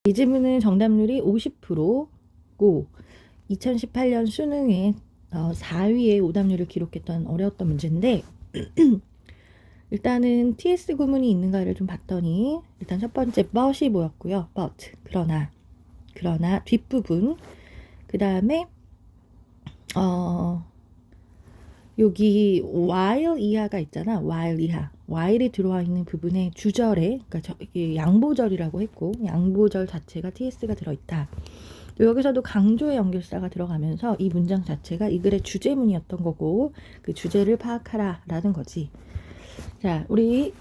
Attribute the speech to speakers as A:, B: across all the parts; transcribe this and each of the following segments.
A: 이 질문은 정답률이 50%고 2018년 수능에 4위의 오답률을 기록했던 어려웠던 문제인데 일단은 TS 구문이 있는가를 좀 봤더니 일단 첫 번째 but이 뭐였고요. but 그러나 뒷부분 그 다음에 여기 while 이하가 있잖아. while 이하 while이 들어와 있는 부분에 주절에 그러니까 이게 양보절이라고 했고 양보절 자체가 TS가 들어있다. 여기서도 강조의 연결사가 들어가면서 이 문장 자체가 이 글의 주제문이었던 거고 그 주제를 파악하라 라는 거지. 자, 우리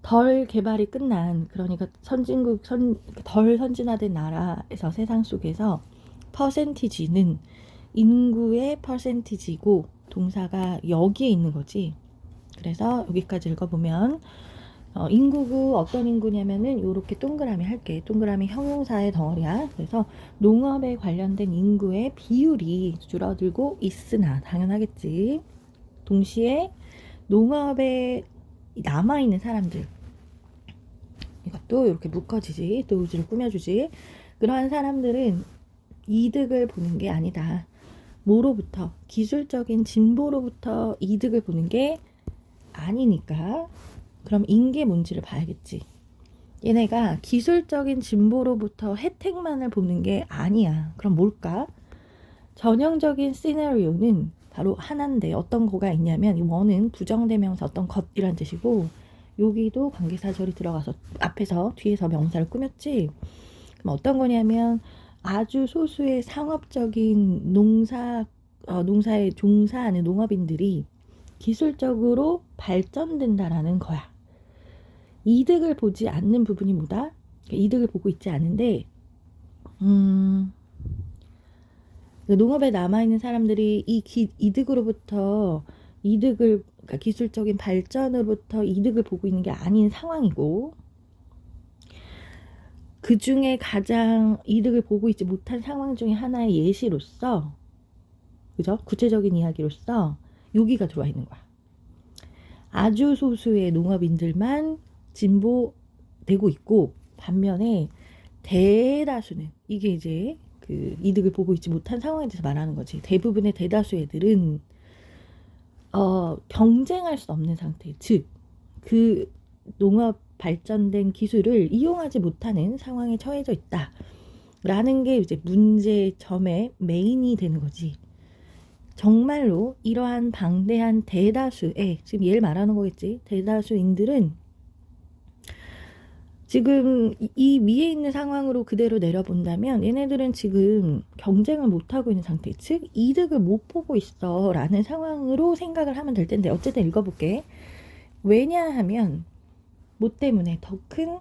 A: 덜 개발이 끝난 그러니까 덜 선진화된 나라에서 세상 속에서 퍼센티지는 인구의 퍼센티지고 동사가 여기에 있는 거지. 그래서 여기까지 읽어보면 인구구 어떤 인구냐면은 요렇게 동그라미 할게. 동그라미 형용사의 덩어리야. 그래서 농업에 관련된 인구의 비율이 줄어들고 있으나 당연하겠지. 동시에 농업에 남아있는 사람들 이것도 이렇게 묶어지지. 또 우주를 꾸며주지. 그러한 사람들은 이득을 보는 게 아니다. 뭐로부터? 기술적인 진보로부터 이득을 보는 게 아니니까 그럼 인게 뭔지를 봐야겠지. 얘네가 기술적인 진보로부터 혜택만을 보는 게 아니야. 그럼 뭘까? 전형적인 시나리오는 바로 하나인데 어떤 거가 있냐면 원은 부정대명사 어떤 것이란 뜻이고 여기도 관계사절이 들어가서 앞에서 뒤에서 명사를 꾸몄지. 그럼 어떤 거냐면 아주 소수의 상업적인 농사에 종사하는 농업인들이 기술적으로 발전된다라는 거야. 이득을 보지 않는 부분이 뭐다? 그러니까 이득을 보고 있지 않은데 농업에 남아있는 사람들이 이 이득으로부터 그러니까 기술적인 발전으로부터 이득을 보고 있는 게 아닌 상황이고 그 중에 가장 이득을 보고 있지 못한 상황 중에 하나의 예시로서 그죠? 구체적인 이야기로서 여기가 들어와 있는 거야. 아주 소수의 농업인들만 진보되고 있고 반면에 대다수는 이게 이제 그 이득을 보고 있지 못한 상황에 대해서 말하는 거지. 대부분의 대다수 애들은 경쟁할 수 없는 상태. 즉 그 농업 발전된 기술을 이용하지 못하는 상황에 처해져 있다. 라는 게 이제 문제점의 메인이 되는 거지. 정말로 이러한 방대한 대다수의 지금 얘를 말하는 거겠지. 대다수인들은 지금 이 위에 있는 상황으로 그대로 내려본다면 얘네들은 지금 경쟁을 못하고 있는 상태. 즉 이득을 못 보고 있어 라는 상황으로 생각을 하면 될 텐데 어쨌든 읽어볼게. 왜냐하면 뭐 때문에 더 큰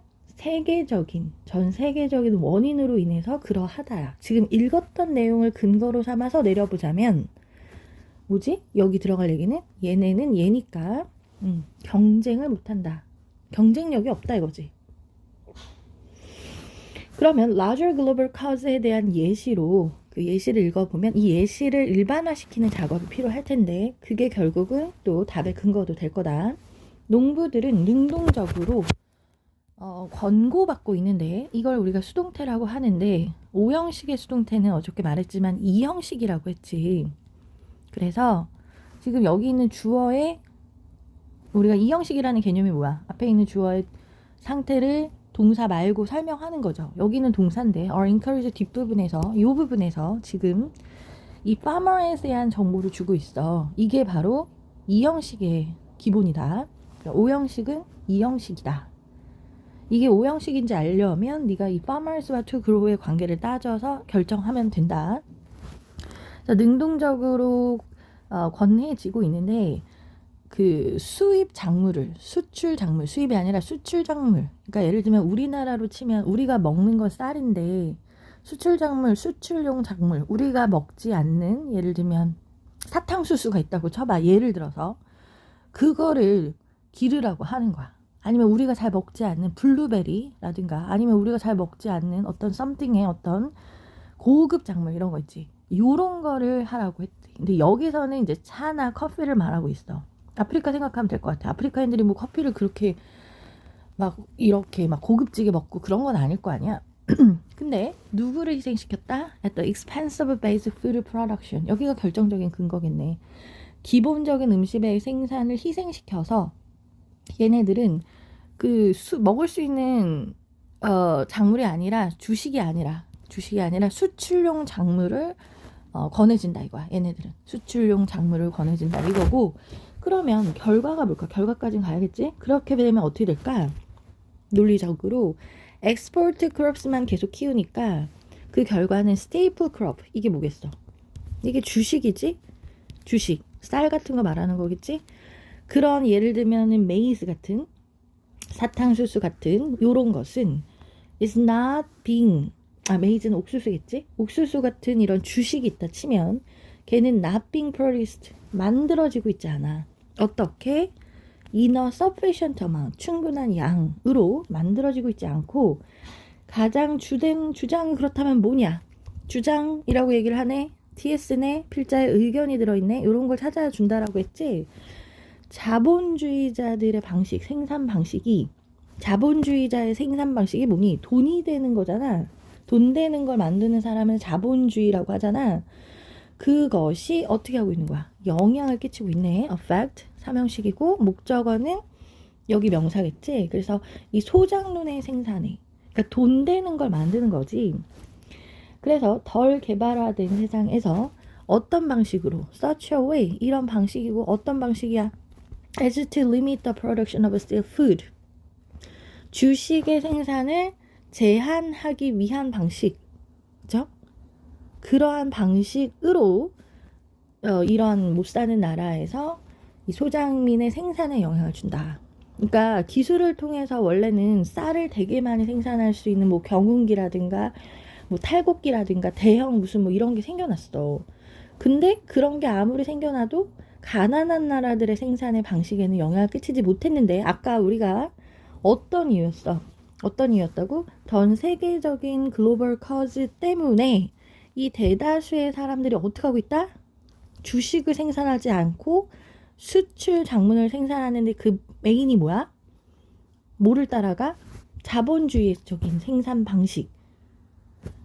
A: 전 세계적인 원인으로 인해서 그러하다. 지금 읽었던 내용을 근거로 삼아서 내려보자면 뭐지? 여기 들어갈 얘기는 얘네는 얘니까 경쟁을 못한다. 경쟁력이 없다 이거지. 그러면 larger global cause에 대한 예시로 그 예시를 읽어보면 이 예시를 일반화시키는 작업이 필요할 텐데 그게 결국은 또 답의 근거도 될 거다. 농부들은 능동적으로 권고받고 있는데 이걸 우리가 수동태라고 하는데 O형식의 수동태는 어저께 말했지만 2형식이라고 했지. 그래서 지금 여기 있는 주어의 우리가 2형식이라는 개념이 뭐야? 앞에 있는 주어의 상태를 동사 말고 설명하는 거죠. 여기는 동사인데 are encourage 뒷부분에서 이 부분에서 지금 이 farmer에 대한 정보를 주고 있어. 이게 바로 2형식의 기본이다. 5형식은 2형식이다. 이게 5형식인지 알려면 네가 이 farmers와 to grow의 관계를 따져서 결정하면 된다. 자, 능동적으로 권해지고 있는데 그 수출 작물, 수입이 아니라 수출 작물. 그러니까 예를 들면 우리나라로 치면 우리가 먹는 건 쌀인데 수출 작물, 수출용 작물, 우리가 먹지 않는 예를 들면 사탕수수가 있다고 쳐봐. 예를 들어서 그거를 기르라고 하는 거야. 아니면 우리가 잘 먹지 않는 블루베리라든가 아니면 우리가 잘 먹지 않는 어떤 썸띵의 어떤 고급 작물 이런 거 있지. 요런 거를 하라고 했지. 근데 여기서는 이제 차나 커피를 말하고 있어. 아프리카 생각하면 될 것 같아. 아프리카인들이 뭐 커피를 그렇게 막 이렇게 막 고급지게 먹고 그런 건 아닐 거 아니야. 근데 누구를 희생시켰다? At the expense of basic food production. 여기가 결정적인 근거겠네. 기본적인 음식의 생산을 희생시켜서 얘네들은 먹을 수 있는 작물이 아니라 주식이 아니라 수출용 작물을 권해진다 이거야. 얘네들은 수출용 작물을 권해진다 이거고. 그러면 결과가 뭘까? 결과까지는 가야겠지? 그렇게 되면 어떻게 될까? 논리적으로 엑스포트 크롭스만 계속 키우니까 그 결과는 스테이플 크롭. 이게 뭐겠어? 이게 주식이지? 주식. 쌀 같은 거 말하는 거겠지? 그런 예를 들면은 메이즈 같은 사탕수수 같은 요런 것은 is not being 메이즈는 옥수수겠지? 옥수수 같은 이런 주식이 있다 치면 걔는 not being produced 만들어지고 있지 않아. 어떻게? in a sufficient amount 충분한 양으로 만들어지고 있지 않고 가장 주된 주장이 그렇다면 뭐냐? 주장이라고 얘기를 하네. TS네. 필자의 의견이 들어있네. 이런 걸 찾아준다라고 했지. 자본주의자들의 방식, 생산 방식이 자본주의자의 생산 방식이 뭐니? 돈이 되는 거잖아. 돈 되는 걸 만드는 사람은 자본주의라고 하잖아. 그것이 어떻게 하고 있는 거야? 영향을 끼치고 있네. affect 삼형식이고 목적어는 여기 명사겠지. 그래서 이 소작론의 생산에 그러니까 돈 되는 걸 만드는 거지. 그래서 덜 개발화된 세상에서 어떤 방식으로 such a way 이런 방식이고 어떤 방식이야? as to limit the production of still food 주식의 생산을 제한하기 위한 방식 그죠? 그러한 방식으로 이런 못 사는 나라에서 이 소작민의 생산에 영향을 준다. 그러니까 기술을 통해서 원래는 쌀을 되게 많이 생산할 수 있는 뭐 경운기라든가 뭐 탈곡기라든가 대형 무슨 뭐 이런 게 생겨났어. 근데 그런 게 아무리 생겨나도 가난한 나라들의 생산의 방식에는 영향을 끼치지 못했는데 아까 우리가 어떤 이유였다고? 전 세계적인 글로벌 커즈 때문에 이 대다수의 사람들이 어떻게 하고 있다? 주식을 생산하지 않고 수출 작물을 생산하는데 그 메인이 뭐야? 뭐를 따라가? 자본주의적인 생산 방식.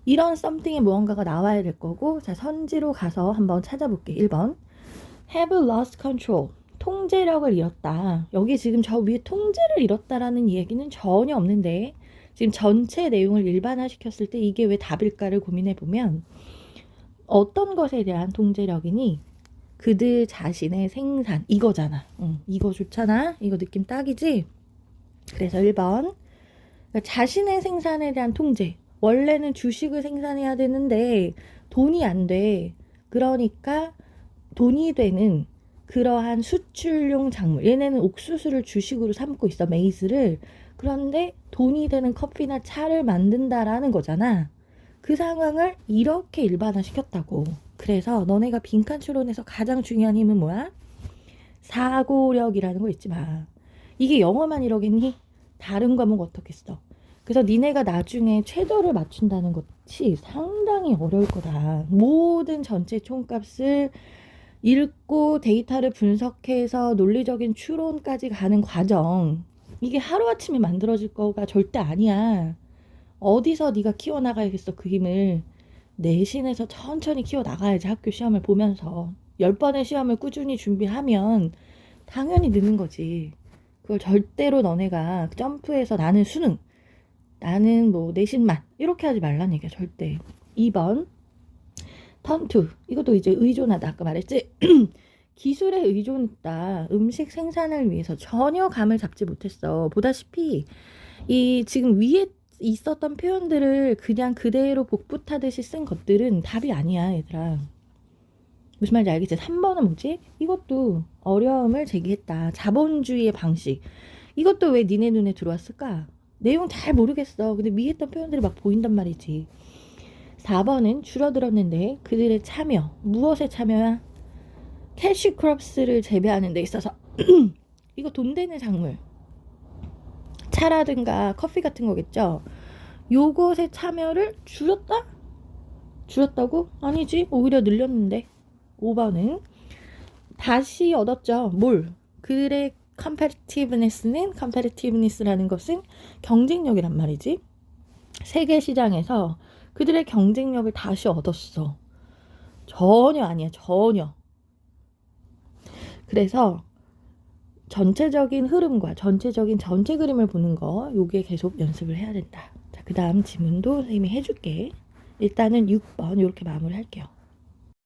A: 이런 something에 무언가가 나와야 될 거고 자 선지로 가서 한번 찾아볼게. 1번 have lost control 통제력을 잃었다. 여기 지금 저 위에 통제를 잃었다라는 얘기는 전혀 없는데 지금 전체 내용을 일반화시켰을 때 이게 왜 답일까를 고민해보면 어떤 것에 대한 통제력이니? 그들 자신의 생산 이거잖아. 이거 좋잖아. 이거 느낌 딱이지? 그래서 1번 그러니까 자신의 생산에 대한 통제. 원래는 주식을 생산해야 되는데 돈이 안 돼. 그러니까 돈이 되는 그러한 수출용 작물. 얘네는 옥수수를 주식으로 삼고 있어. 메이즈를. 그런데 돈이 되는 커피나 차를 만든다라는 거잖아. 그 상황을 이렇게 일반화시켰다고. 그래서 너네가 빈칸 추론에서 가장 중요한 힘은 뭐야? 사고력이라는 거 잊지 마. 이게 영어만 이러겠니? 다른 과목 어떻겠어? 그래서 니네가 나중에 최저를 맞춘다는 것이 상당히 어려울 거다. 모든 전체 총값을 읽고 데이터를 분석해서 논리적인 추론까지 가는 과정. 이게 하루아침에 만들어질 거가 절대 아니야. 어디서 네가 키워나가야겠어 그 힘을. 내신에서 천천히 키워나가야지. 학교 시험을 보면서 10번의 시험을 꾸준히 준비하면 당연히 느는 거지. 그걸 절대로 너네가 점프해서 나는 수능 나는 뭐 내신만 이렇게 하지 말란 얘기야. 절대. 2번 턴투 이것도 이제 의존하다. 아까 말했지. 기술에 의존했다. 음식 생산을 위해서 전혀 감을 잡지 못했어. 보다시피 이 지금 위에 있었던 표현들을 그냥 그대로 복붙하듯이 쓴 것들은 답이 아니야 얘들아. 무슨 말인지 알겠지? 3번은 뭐지? 이것도 어려움을 제기했다. 자본주의의 방식. 이것도 왜 니네 눈에 들어왔을까? 내용 잘 모르겠어. 근데 위에 있던 표현들이 막 보인단 말이지. 4번은 줄어들었는데 그들의 참여. 무엇에 참여야? 캐시크롭스를 재배하는 데 있어서 이거 돈 되는 작물. 차라든가 커피 같은 거겠죠. 요것의 참여를 줄였다? 줄였다고? 아니지. 오히려 늘렸는데. 5번은 다시 얻었죠. 뭘? 그들의 컴페티티브니스라는 것은 경쟁력이란 말이지. 세계 시장에서 그들의 경쟁력을 다시 얻었어. 전혀 아니야, 전혀. 그래서 전체적인 흐름과 전체적인 전체 그림을 보는 거, 요게 계속 연습을 해야 된다. 자, 그 다음 지문도 선생님이 해줄게. 일단은 6번 이렇게 마무리 할게요.